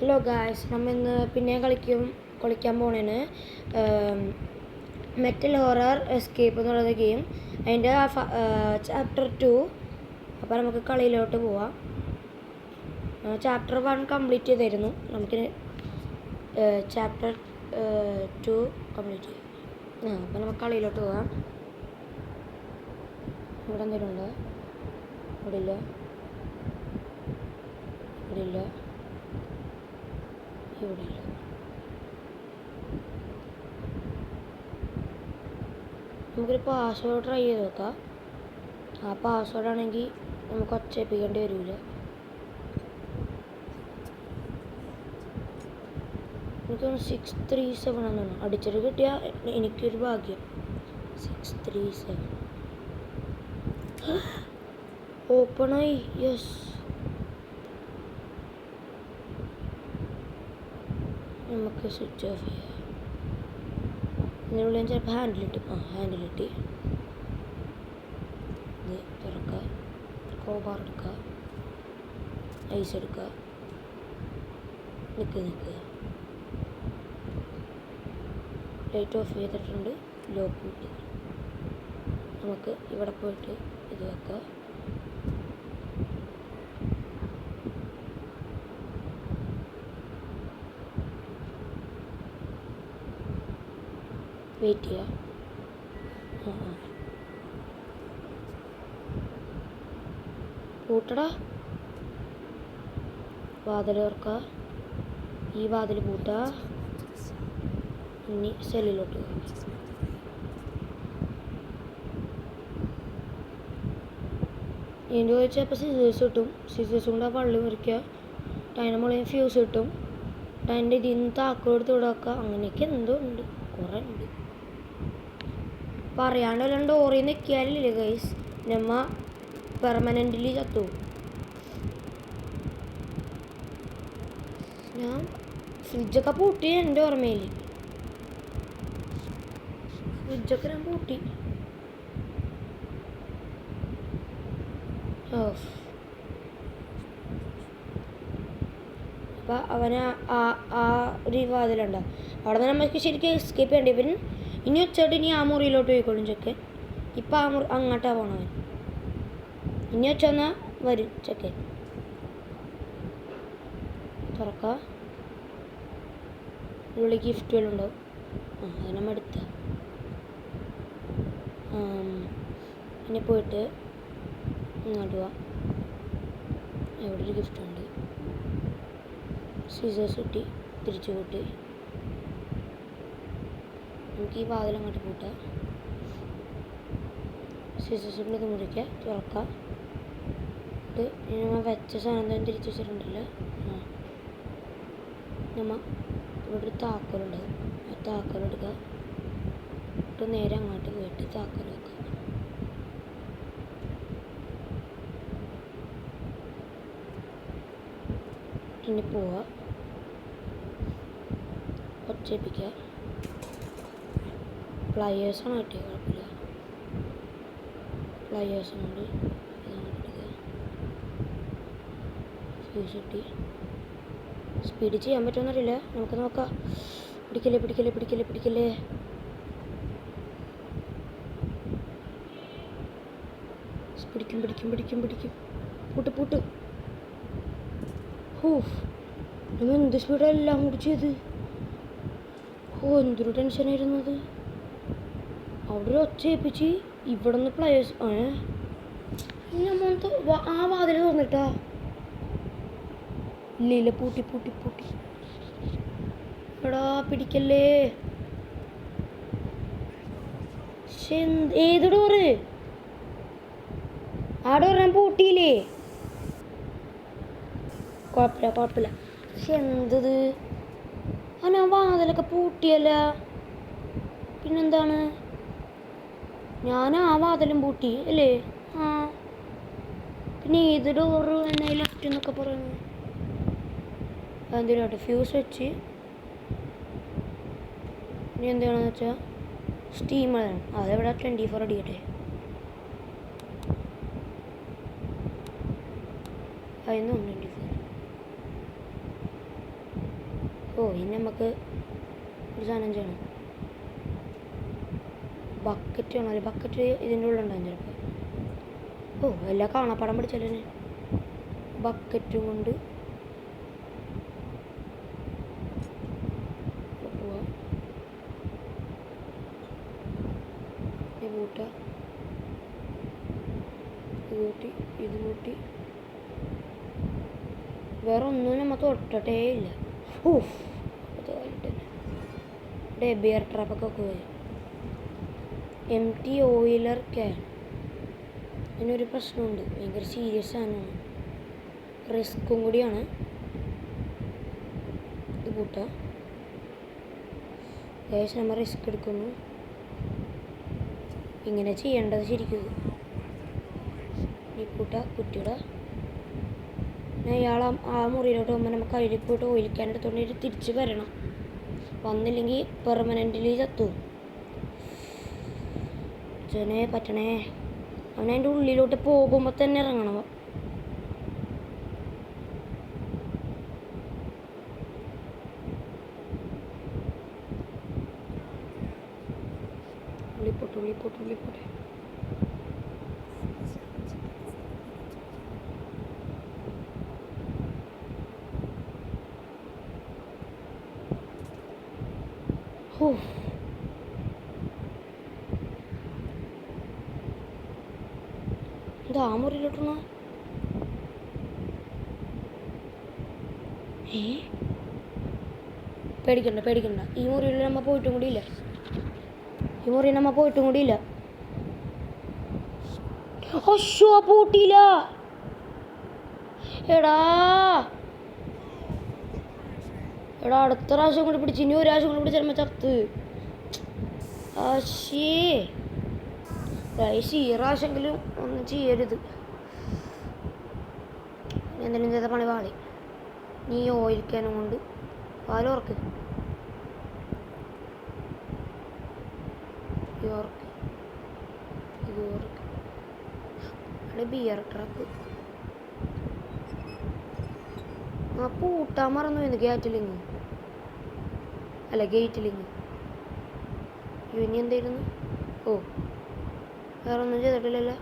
Hello guys, നമ്മൾ ഇന്ന് പിന്നെ കളിക്കാൻ പോണേന് മെറ്റൽ ഹൊറർ എസ്കേപ്പ് എന്നുള്ളത് ഗെയിം. അതിൻ്റെ ചാപ്റ്റർ 2. അപ്പോൾ നമുക്ക് കളിയിലോട്ട് പോവാം. ചാപ്റ്റർ 1 കംപ്ലീറ്റ് ചെയ്തായിരുന്നു. നമുക്ക് ചാപ്റ്റർ 2 കംപ്ലീറ്റ് ചെയ്യാം. അപ്പോൾ നമുക്ക് കളിയിലോട്ട് പോവാം. ഇവിടെ എന്തെങ്കിലും ഉണ്ടോ? ഇവിടെ ഇല്ല, ഇവിടെ ഇല്ല, ഇവിടെ ഇല്ല. നമുക്കൊരു പാസ്വേഡ് ട്രൈ ചെയ്ത് നോക്കാം. ആ പാസ്വേഡ് ആണെങ്കിൽ നമുക്ക് ഒച്ചയിപ്പിക്കേണ്ടി വരില്ല. എനിക്കൊന്ന് 637 എന്നാണ് അടിച്ചിട്ട് കിട്ടിയാൽ എനിക്കൊരു ഭാഗ്യം. 637 ഓപ്പണായി. യെസ്, നമുക്ക് സ്വിച്ച് ഓഫ് ചെയ്യാം. ഇതിനുള്ളിൽ ചിലപ്പോൾ ഹാൻഡിലിട്ട് ഇത് തുറക്കുക, കോബാർ എടുക്കുക, ഐസ് എടുക്കുക, നിൽക്കുക. ലൈറ്റ് ഓഫ് ചെയ്തിട്ടുണ്ട്, ലോക്ക് കിട്ടി. നമുക്ക് ഇവിടെ പോയിട്ട് ഇത് വെക്കുക. വെയിറ്റ് ചെയ്യുക. പൂട്ടടാ, വാതിൽ തുറക്കുക. ഈ വാതിൽ പൂട്ടുക. ഇനി സെല്ലിലോട്ട് പോകും. എൻ്റെ ചോദിച്ചപ്പോൾ സിസേഴ്സ് കിട്ടും. സിസേഴ്സ് കൊണ്ട് ആ പള്ളി മുറിക്കുക. അതിൻ്റെ മുകളിൽ ഫ്യൂസ് കിട്ടും. അതിൻ്റെ ഇതിൽ നിന്ന് താക്കോലെടുത്ത് വിടാക്കുക. അങ്ങനെയൊക്കെ എന്തോ ഉണ്ട്, കുറേ ഉണ്ട്. പറയാണ്ട് വല്ല ഡോറിൽ നിൽക്കിയാലില്ലേ ഗൈസ്, നമ്മ പെർമനൻ്റ്ലി ചത്തു. ഞാൻ ഫ്രിഡ്ജൊക്കെ പൂട്ടി. എൻ്റെ ഓർമ്മയിൽ ഫ്രിഡ്ജൊക്കെ ഞാൻ പൂട്ടി. അപ്പം അവന് ആ ഒരു വാതിലുണ്ടോ അവിടെ നിന്ന് നമുക്ക് ശരിക്കും എസ്കേപ്പ് ചെയ്യേണ്ടി വരും. ഇനി വെച്ചിട്ട് ഇനി ആ മുറിയിലോട്ട് പോയിക്കോളും ചെക്കൻ. ഇപ്പം ആ മുറി അങ്ങോട്ടാണ് പോണവൻ. ഇനി വെച്ചെന്നാൽ വരും ചെക്കൻ. തുറക്കുക. ഉള്ളിൽ ഗിഫ്റ്റുകളുണ്ടാവും. അത് നമ്മൾ എടുത്ത പിന്നെ പോയിട്ട് ഇങ്ങോട്ട് പോവാം. എവിടെ ഒരു ഗിഫ്റ്റ് ഉണ്ട്. സീസേഴ്സ് കിട്ടി, തിരിച്ചു കൂട്ടി. നമുക്ക് ഈ വാതിൽ അങ്ങോട്ട് പൂട്ടാം. സീസേഴ്സ് കൊണ്ട് ഇത് മുറിക്കുക, തുറക്കുക. ഇത് നമ്മൾ വെച്ച സാധനം തിരിച്ചു വെച്ചിട്ടുണ്ടല്ലോ. നമ്മൾ ഇവിടെ ഒരു താക്കോലുണ്ടാവും. ആ താക്കോലെടുക്കുക. എന്നിട്ട് നേരെ അങ്ങോട്ട് പോയിട്ട് താക്കോൽ വെക്കുക. ഇനി പോവുക, ഒച്ചയിപ്പിക്കുക. പ്ലയേഴ്സാണ് കിട്ടിയത്, കുഴപ്പമില്ല. പ്ലയേഴ്സ് കൊണ്ട് ഇതങ്ങോട്ട് എടുക്കുക. ഫ്യൂസ് കിട്ടി. സ്പീഡ് ചെയ്യാൻ പറ്റുമെന്നറിയില്ല, നമുക്ക് നോക്കാം. പിടിക്കല്ലേ. പിടിക്കും. പൂട്ട്. എന്ത് സ്പീഡെല്ലാം കൂടി ചെയ്ത്. എന്തൊരു ടെൻഷനായിരുന്നത്. അവിടെ ഒരു ഒച്ചയിപ്പിച്ച് ഇവിടെ നിന്ന് പ്ലേയേഴ്സ് ആ വാതിൽ തുറന്നിട്ടാ. ഇല്ല, പൂട്ടി. എടാ പിടിക്കല്ലേ. ഏത് ഡോറ്? ആ ഡോർ ഞാൻ പൂട്ടിയില്ലേ. കുഴപ്പമില്ല. പക്ഷെ എന്തത്, ആ വാതിലൊക്കെ പൂട്ടിയല്ല. പിന്നെന്താണ്, ഞാൻ ആ വാതിലും പൂട്ടി അല്ലേ? പിന്നെ ഏത് ഡോറ് എന്നെ ലെഫ്റ്റ് എന്നൊക്കെ പറയുന്നു. എന്തിനാട്ടെ ഫ്യൂസ് വെച്ച്. ഇനി എന്താണെന്ന് വെച്ചാൽ സ്റ്റീമറാണ്. അതെവിടെ 24 അടിക്കട്ടെ. അതിന് 124. ഇനി നമുക്ക് ഒരു സാധനം ചെയ്യണം. ബക്കറ്റ് വേണമല്ലോ. ബക്കറ്റ് ഇതിൻ്റെ ഉള്ളിലുണ്ടാകും ചിലപ്പോൾ. എല്ലാം കാണാപ്പാടം പിടിച്ചല്ലേ. ബക്കറ്റും കൊണ്ട് പോവാം. ഇത് കൂട്ടി വേറെ ഒന്നും നമ്മൾ തൊട്ടേ ഇല്ല. ബിയർ ട്രാപ്പൊക്കെ പോയി. Empty oiler can. ഇതിനൊരു പ്രശ്നമുണ്ട്. ഭയങ്കര സീരിയസ് സാധനമാണ്, റിസ്ക്കും കൂടിയാണ്. ഇത് കൂട്ടാം. ഏകദേശം നമ്മൾ റിസ്ക് എടുക്കുന്നു. ഇങ്ങനെ ചെയ്യേണ്ടത് ശരിക്കും. ഈ കുറ്റിയുടെ അയാൾ ആ മുറിയിലോട്ട് പോകുമ്പോൾ നമുക്ക് അതിൽ പോയിട്ട് ഓയിലിക്കാൻ എടുത്തുകൊണ്ട് തിരിച്ച് വരണം. വന്നില്ലെങ്കിൽ പെർമനൻ്റ്ലി ചത്തും. ചെനെ പറ്റണേ. അവനതിൻ്റെ ഉള്ളിലോട്ട് പോകുമ്പോൾ തന്നെ ഇറങ്ങണം. ഉള്ളിപ്പോട്ടെ. ഇതാ മുറിയിലോട്ടണോ? പേടിക്കണ്ട. ഈ മുറിയിൽ നമ്മ പോയിട്ടും കൂടിയില്ല. പൂട്ടിയില്ല. എടാ അടുത്ത പ്രാവശ്യം കൂടി പിടിച്ച്, ഇനി ഒരു പ്രാവശ്യം കൂടി പിടിച്ചാൽ ചത്ത്. ഈ പ്രാവശ്യമെങ്കിലും ഒന്നും ചെയ്യരുത്. എന്തെങ്കിലും ചെയ്ത പണി പാളി. നീ ഓയിലിക്കാനും കൊണ്ട് പാലോർക്ക് ബിയർ ട്രക്ക് പൂട്ടാൻ മറന്നു പോയിരുന്നു. ഗേറ്റിലിങ്. ഇനി എന്തായിരുന്നു? വേറെ ഒന്നും ചെയ്തിട്ടില്ലല്ലോ.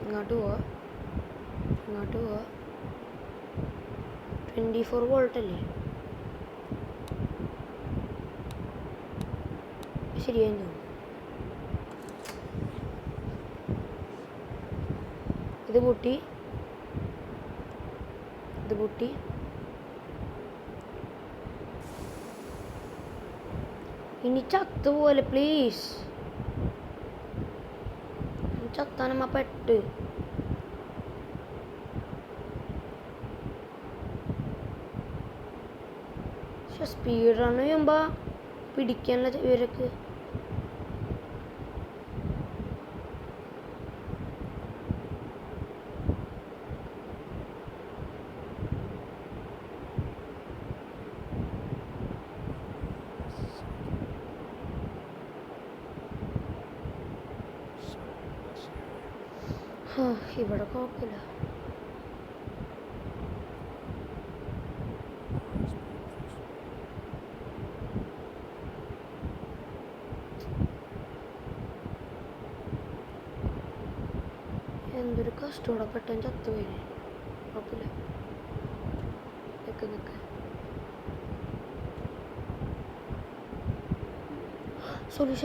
ഇങ്ങോട്ട് പോവാ. 24 വോൾട്ട് അല്ലേ? ശരിയായി തോന്നുന്നു. ഇത് പൂട്ടി. ഇനി ചത്തുപോലെ പ്ലീസ്. ചത്താനമ്മ പെട്ട്. സ്പീഡ് റൺ ചെയ്യുമ്പോ പിടിക്കാനുള്ള ഇവരൊക്കെ. ഇവിടെ കുഴപ്പമില്ല. എന്തൊരു കഷ്ടോടെ പെട്ടെന്ന് ചത്തുപോയില്ലേ. കുഴപ്പമില്ല.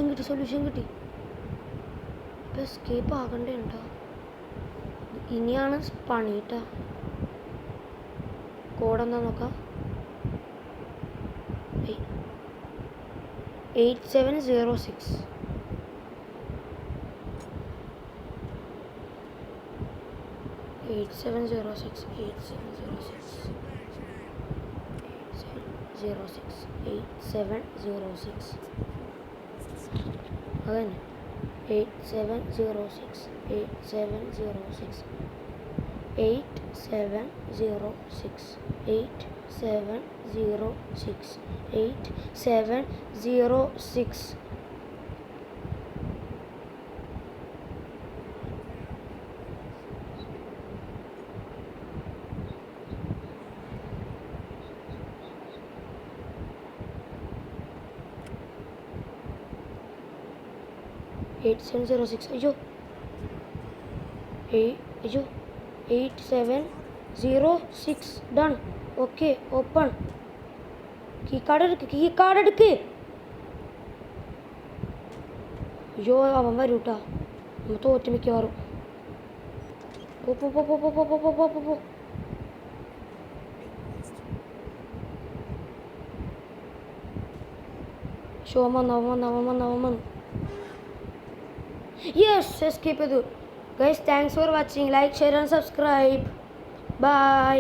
നിൽക്ക് സൊല്യൂഷൻ കിട്ടി. ഇപ്പം എസ്കേപ്പ് ആകണ്ടേണ്ടോ? ഇനിയാണ് പണിയിട്ടാ. കോഡെന്താ നോക്കാം. 8706. അതന്നെ 8706. 8706. അയ്യോ അയ്യോ 8706 done. Okay open. Key card എടുക്ക്. അയ്യോ അവൻ വരൂ കേട്ടോ, നമ്മൾ തോറ്റ് മിക്കവാറും. പോ. ഷോ വന്നു. യെസ് എസ്കേപ്പ് ചെയ്തു. Guys thanks for watching. Like share and subscribe. By.